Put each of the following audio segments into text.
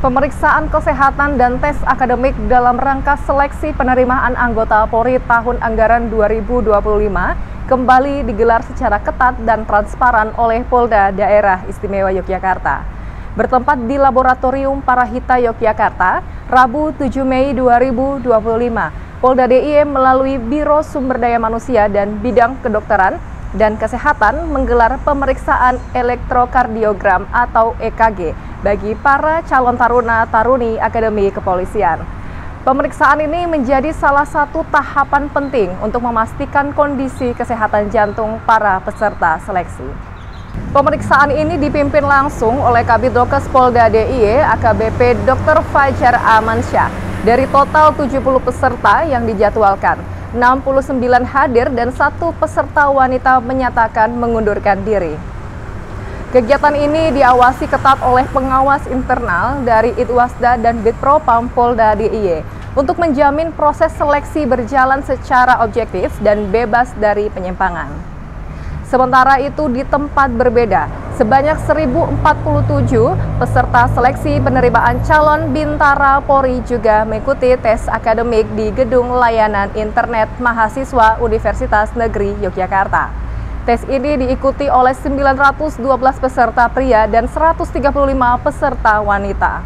Pemeriksaan kesehatan dan tes akademik dalam rangka seleksi penerimaan anggota Polri tahun anggaran 2025 kembali digelar secara ketat dan transparan oleh Polda Daerah Istimewa Yogyakarta. Bertempat di Laboratorium Parahita Yogyakarta, Rabu 7 Mei 2025, Polda DIY melalui Biro Sumber Daya Manusia dan Bidang Kedokteran dan Kesehatan menggelar pemeriksaan elektrokardiogram atau EKG bagi para calon taruna-taruni Akademi Kepolisian. Pemeriksaan ini menjadi salah satu tahapan penting untuk memastikan kondisi kesehatan jantung para peserta seleksi. Pemeriksaan ini dipimpin langsung oleh Kabidokes Polda DIY AKBP Dr. Fajar Amansyah. Dari total 70 peserta yang dijadwalkan, 69 hadir dan 1 peserta wanita menyatakan mengundurkan diri. Kegiatan ini diawasi ketat oleh pengawas internal dari Itwasda dan Bitpropam Polda DIY untuk menjamin proses seleksi berjalan secara objektif dan bebas dari penyimpangan. Sementara itu di tempat berbeda, sebanyak 1.047 peserta seleksi penerimaan calon Bintara Polri juga mengikuti tes akademik di Gedung Layanan Internet Mahasiswa Universitas Negeri Yogyakarta. Tes ini diikuti oleh 912 peserta pria dan 135 peserta wanita.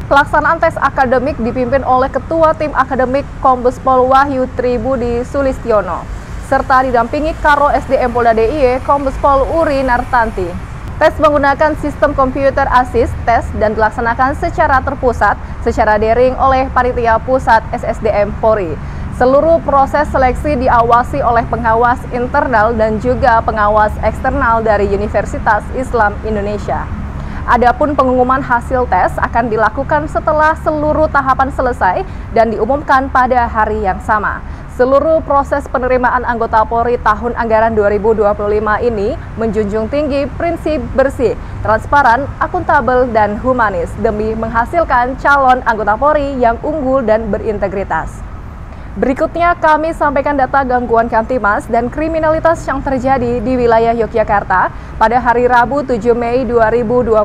Pelaksanaan tes akademik dipimpin oleh Ketua Tim Akademik Kombes Pol Wahyu Tribudi Sulistiono, serta didampingi Karo SDM Polda DIY Kombes Pol Uri Nartanti. Tes menggunakan sistem komputer assist test dan dilaksanakan secara terpusat, secara daring oleh Panitia Pusat SSDM Polri. Seluruh proses seleksi diawasi oleh pengawas internal dan juga pengawas eksternal dari Universitas Islam Indonesia. Adapun pengumuman hasil tes akan dilakukan setelah seluruh tahapan selesai dan diumumkan pada hari yang sama. Seluruh proses penerimaan anggota Polri tahun anggaran 2025 ini menjunjung tinggi prinsip bersih, transparan, akuntabel, dan humanis demi menghasilkan calon anggota Polri yang unggul dan berintegritas. Berikutnya kami sampaikan data gangguan Kamtimas dan kriminalitas yang terjadi di wilayah Yogyakarta pada hari Rabu 7 Mei 2025.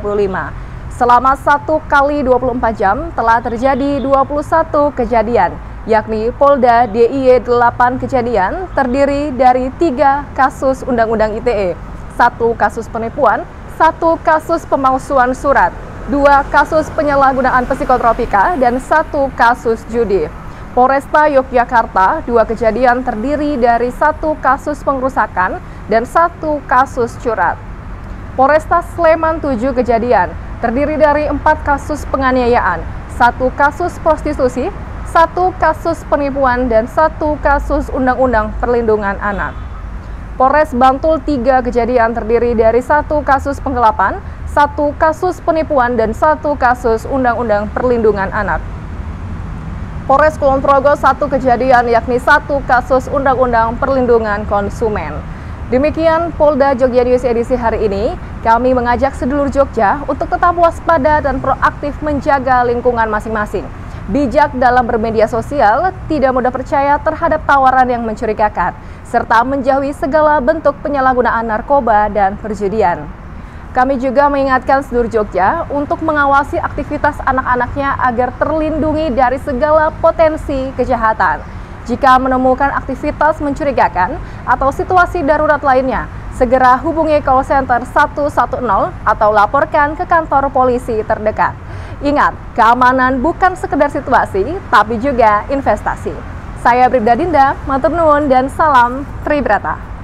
Selama 1 kali 24 jam telah terjadi 21 kejadian, yakni Polda DIY 8 kejadian terdiri dari 3 kasus Undang-Undang ITE, 1 kasus penipuan, 1 kasus pemalsuan surat, 2 kasus penyalahgunaan psikotropika, dan 1 kasus judi. Polresta Yogyakarta 2 kejadian terdiri dari 1 kasus pengrusakan dan 1 kasus curat. Polresta Sleman 7 kejadian terdiri dari 4 kasus penganiayaan, 1 kasus prostitusi, 1 kasus penipuan, dan 1 kasus Undang-Undang Perlindungan Anak. Polres Bantul 3 kejadian terdiri dari 1 kasus penggelapan, 1 kasus penipuan, dan 1 kasus Undang-Undang Perlindungan Anak. Polres Kulon Progo 1 kejadian yakni 1 kasus Undang-Undang Perlindungan Konsumen. Demikian Polda Jogja News edisi hari ini. Kami mengajak sedulur Jogja untuk tetap waspada dan proaktif menjaga lingkungan masing-masing. Bijak dalam bermedia sosial, tidak mudah percaya terhadap tawaran yang mencurigakan, serta menjauhi segala bentuk penyalahgunaan narkoba dan perjudian. Kami juga mengingatkan sedulur Jogja untuk mengawasi aktivitas anak-anaknya agar terlindungi dari segala potensi kejahatan. Jika menemukan aktivitas mencurigakan atau situasi darurat lainnya, segera hubungi call center 110 atau laporkan ke kantor polisi terdekat. Ingat, keamanan bukan sekedar situasi, tapi juga investasi. Saya Bribda Dinda, matur nuwun dan salam Tribrata.